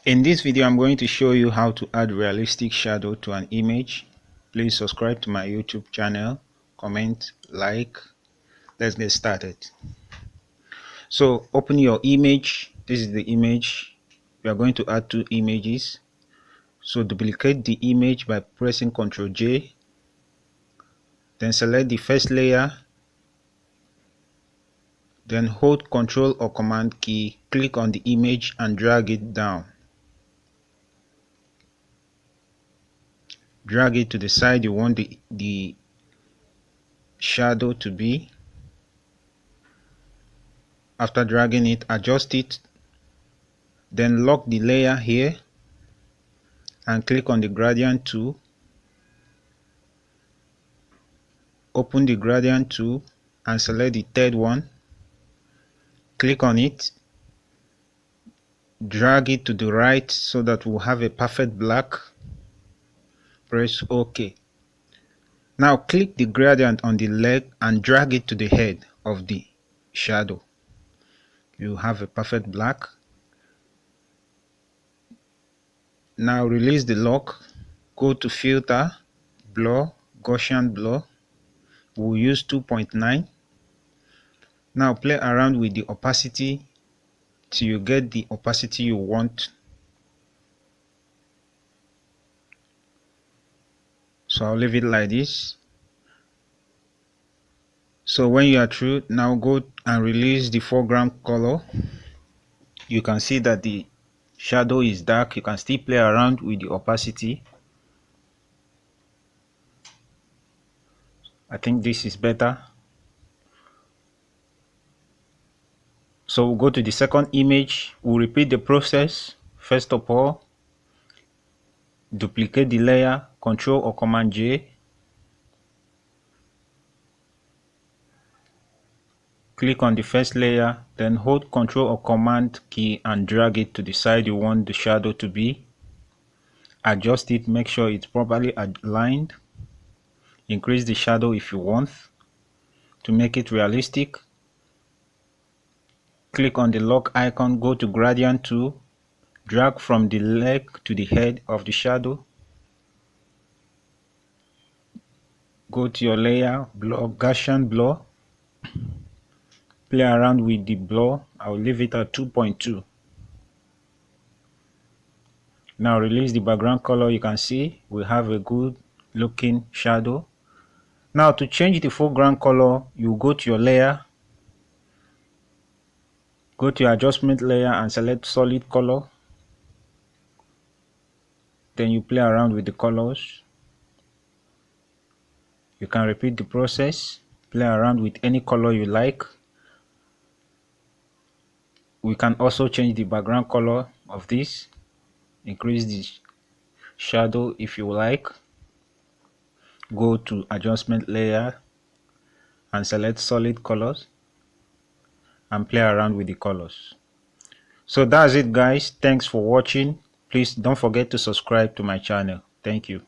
In this video, I'm going to show you how to add realistic shadow to an image. Please subscribe to my YouTube channel, comment, like. Let's get started. So open your image. This is the image. We are going to add two images. So duplicate the image by pressing Ctrl J. Then select the first layer. Then hold Ctrl or Command key, click on the image and drag it down. Drag it to the side you want the shadow to be. After dragging it, adjust it. Then lock the layer here and click on the gradient tool. Open the gradient tool and select the third one. Click on it. Drag it to the right so that we'll have a perfect black. Press OK. Now click the gradient on the leg and drag it to the head of the shadow. You have a perfect black. Now release the lock. Go to Filter, Blur, Gaussian Blur. We'll use 2.9. Now play around with the opacity till you get the opacity you want. So I'll leave it like this. So when you are through, now go and release the foreground color. You can see that the shadow is dark. You can still play around with the opacity. I think this is better. So we'll go to the second image. We'll repeat the process. First of all, duplicate the layer, Ctrl or Command J. Click on the first layer, then hold Ctrl or Command key and drag it to the side you want the shadow to be. Adjust it, make sure it's properly aligned. Increase the shadow if you want to make it realistic. Click on the lock icon, go to gradient tool, drag from the leg to the head of the shadow. Go to your layer, blur, Gaussian blur. Play around with the blur. I'll leave it at 2.2. Now release the background color. You can see we have a good looking shadow. Now to change the foreground color, you go to your layer, go to your adjustment layer and select solid color. Then you play around with the colors. You can repeat the process, play around with any color you like. We can also change the background color of this, increase the shadow if you like. Go to adjustment layer and select solid colors and play around with the colors. So that's it guys. Thanks for watching. Please don't forget to subscribe to my channel. Thank you.